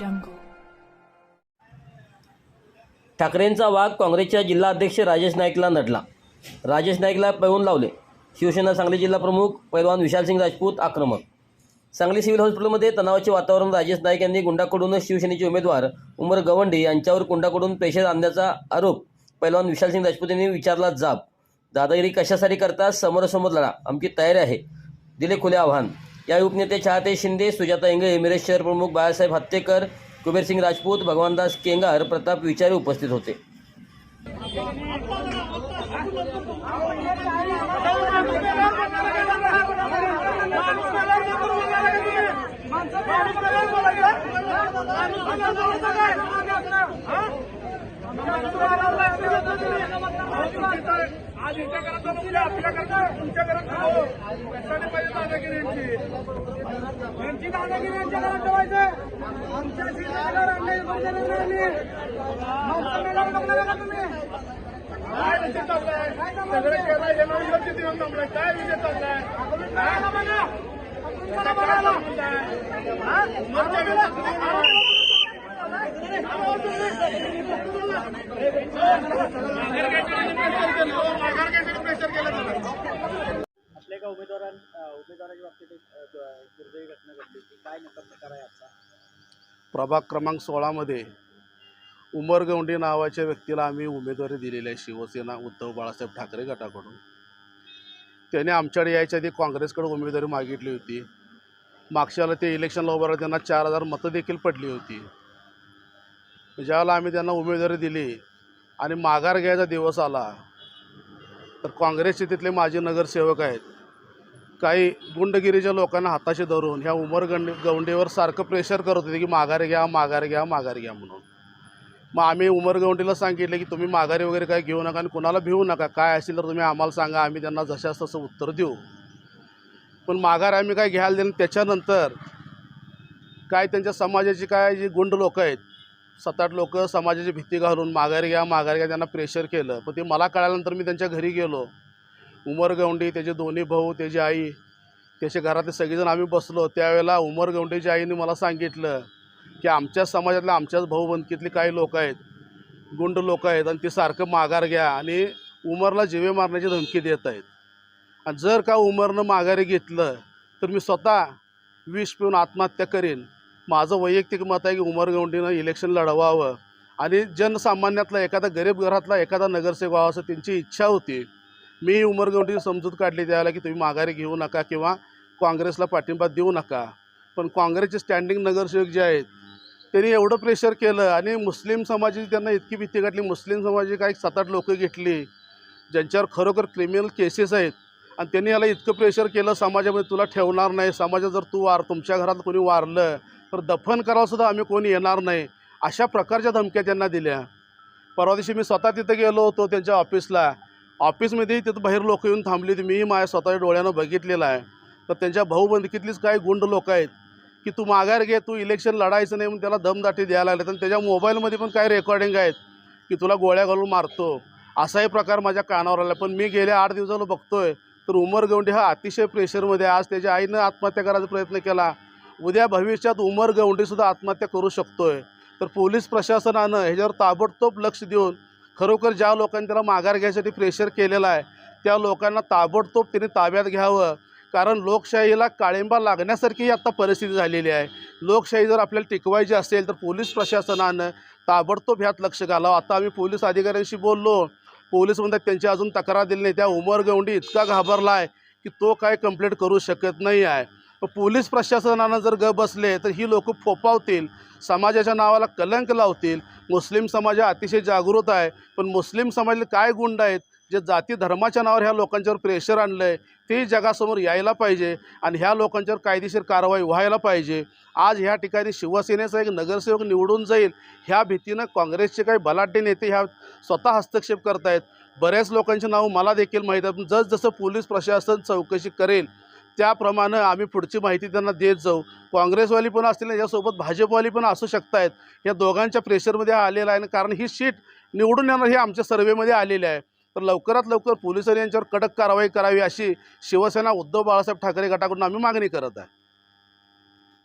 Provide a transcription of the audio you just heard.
jungle. ठाकरेंचा वाघ काँग्रेसच्या जिल्हा अध्यक्ष राजेश नाईकला नडला. राजेश नाईकला पळवून लावले. शिवसेना सांगली जिल्हा प्रमुख पैलवान विशालसिंग राजपूत आक्रमक. सांगली सिव्हिल हॉस्पिटलमध्ये तणावाचे वातावरण. राजेश नाईक यांनी गुंडाकडून शिवसेनेचे उमेदवार उमर गवंडे यांच्यावर गुंडाकडून प्रेशर आणण्याचा आरोप पैलवान विशालसिंग राजपूत यांनी विचारला. जाब दादागिरी कशासाठी करता? समोरासमोर लढा, आमची तयारी आहे, दिले खुले आव्हान. या उपनेते चाहते शिंदे, सुजाता इंगळे, मिरज शहर प्रमुख बाळासाहेब हत्तेकर, कुबेरसिंग राजपूत, भगवानदास केंगार, प्रताप विचारे उपस्थित होते. आज यांच्या घरात आपल्या घरात तुमच्या घरात कशाने पाहिजे दादागिरी यांची दादागिरी यांच्या घरात ठेवायचं. आमच्या शिवसेनेला आणले काय विषय चाललाय? सगळे केला येणार किती जमलाय? काय विषय चाललाय? आपल्या एका उमेदवाराच्या बाबतीत दुर्दैवी घटना घडली. काय नेमका प्रकार आहे आजचा? प्रभाग क्रमांक 16मध्ये उमर गवंडे नावाच्या व्यक्तीला आम्ही उमेदवारी दिलेली आहे, शिवसेना उद्धव बाळासाहेब ठाकरे गटाकडून. त्याने आमच्याकडे यायच्या आधी काँग्रेसकडे उमेदवारी मागितली होती. मागच्याला ते इलेक्शनला उभं राहिलं, त्यांना 4000 मतं देखील पडली होती. ज्यावेळेला आम्ही त्यांना उमेदवारी दिली आणि माघार घ्यायचा दिवस आला तर काँग्रेसचे तिथले माजी नगरसेवक आहेत, काही गुंडगिरीच्या लोकांना हाताशी धरून ह्या उमर गवंडेवर सारखं प्रेशर करत होते की माघार घ्या, माघार घ्या, माघार घ्या म्हणून. मग आम्ही उमर गवंडीला सांगितलं की तुम्ही माघारी वगैरे काय घेऊ नका आणि कुणाला भिवू नका, काय असेल तर तुम्ही आम्हाला सांगा, आम्ही त्यांना जशास तसं उत्तर देऊ. पण माघार आम्ही काय घ्यायला दिलं. त्याच्यानंतर काय त्यांच्या समाजाची काय जी गुंड लोक आहेत, 7-8 लोक समाजाची भीती घालून माघारी घ्या, माघारी घ्या त्यांना प्रेशर केलं. पण ते मला कळाल्यानंतर मी त्यांच्या घरी गेलो. उमर गवंडी, त्याचे दोन्ही भाऊ, त्याची आई, त्याच्या घरातले सगळेजण आम्ही बसलो. त्यावेळेला उमर गवंडीच्या आईने मला सांगितलं की आमच्या समाजातल्या आमच्याच भाऊबंदकीतली काही लोक आहेत, गुंड लोक आहेत आणि ते सारखं माघार घ्या आणि उमरला जीवे मारण्याची धमकी देत आहेत. आणि जर का उमरनं माघारी घेतलं तर मी स्वतः विष पिऊन आत्महत्या करीन. माझं वैयक्तिक मत आहे की उमर गवंडीनं इलेक्शन लढवावं आणि जनसामान्यातला एखादा गरीब घरातला एखादा नगरसेवक व्हावा असं त्यांची इच्छा होती. मी उमर गवंडीची समजूत काढली त्यावेळेला की तुम्ही माघारी घेऊ नका किंवा काँग्रेसला पाठिंबा देऊ नका. पण काँग्रेसचे स्टँडिंग नगरसेवक जे आहेत त्यांनी एवढं प्रेशर केलं आणि मुस्लिम समाजाची त्यांना इतकी भीती घातली. मुस्लिम समाजाची काही 7-8 लोकं घेतली ज्यांच्यावर खरोखर क्रिमिनल केसेस आहेत आणि त्यांनी याला इतकं प्रेशर केलं समाजामध्ये तुला ठेवणार नाही, समाजात जर तू तुमच्या घरात कोणी वारलं तर दफन करावंसुद्धा आम्ही कोणी येणार नाही, अशा प्रकारच्या धमक्या त्यांना दिल्या. परवा दिवशी मी स्वतः तिथं गेलो होतो त्यांच्या ऑफिसला. ऑफिसमध्ये तिथं बाहेर लोक येऊन थांबली होती, मी माझ्या स्वतःच्या डोळ्यानं बघितलेलं आहे. तर त्यांच्या भाऊबंदकीतलीच काही गुंड लोक आहेत की तू माघार घे, तू इलेक्शन लढायचं नाही म्हणून त्याला दमदाटी द्यायला लागले. आणि त्याच्या मोबाईलमध्ये पण काही रेकॉर्डिंग आहेत की तुला गोळ्या घालून मारतो, असाही प्रकार माझ्या कानावर आला. पण मी गेल्या 8 दिवसाला बघतोय तर उमर गवंडी हा अतिशय प्रेशरमध्ये. आज त्याच्या आईनं आत्महत्या करायचा प्रयत्न केला, उद्या भविष्यात उमर गवंडीसुद्धा आत्महत्या करू शकतोय. तर पोलीस प्रशासनानं ह्याच्यावर ताबडतोब लक्ष देऊन खरोखर ज्या लोकांनी त्याला माघार घ्यायसाठी प्रेशर केलेलं आहे त्या लोकांना ताबडतोब त्यांनी ताब्यात घ्यावं. कारण लोकशाहीला काळिंबा लागण्यासारखी आता परिस्थिती झालेली आहे. लोकशाही जर आपल्याला टिकवायची असेल तर पोलीस प्रशासनानं ताबडतोब ह्यात लक्ष घालावं. आता आम्ही पोलीस अधिकाऱ्यांशी बोललो, पोलीस म्हणतात त्यांची अजून तक्रार दिली नाही. त्या उमर गवंडी इतका घाबरला आहे की तो काय कंप्लेंट करू शकत नाही आहे. पोलीस प्रशासनानं जर बसले तर ही लोक फोपावतील, समाजाच्या नावाला कलंक लावतील. मुस्लिम समाज अतिशय जागृत आहे, पण मुस्लिम समाजातले काय गुंड आहेत जे जाती धर्माच्या नावावर ह्या लोकांच्यावर प्रेशर आणलं आहे ते जगासमोर यायला पाहिजे आणि ह्या लोकांच्यावर कायदेशीर कारवाई व्हायला पाहिजे. आज ह्या ठिकाणी शिवसेनेचा एक नगरसेवक निवडून जाईल ह्या भीतीनं काँग्रेसचे काही बलाढ्य नेते ह्या स्वतः हस्तक्षेप करत आहेत. बऱ्याच लोकांची नावं मला देखील माहीत आहेत. जसजसं पोलीस प्रशासन चौकशी करेल त्याप्रमाणे आम्ही पुढची माहिती त्यांना देत जाऊ. काँग्रेसवाली पण असतील, यासोबत भाजपवाली पण असू शकतात. या दोघांच्या प्रेशरमध्ये आलेला आहे, कारण ही सीट निवडून येणार हे आमच्या सर्वेमध्ये आलेले आहे. तर लवकरात लवकर पोलिसांनी यांच्यावर कडक कारवाई करावी अशी शिवसेना उद्धव बाळासाहेब ठाकरे गटाकडून आम्ही मागणी करत आहे.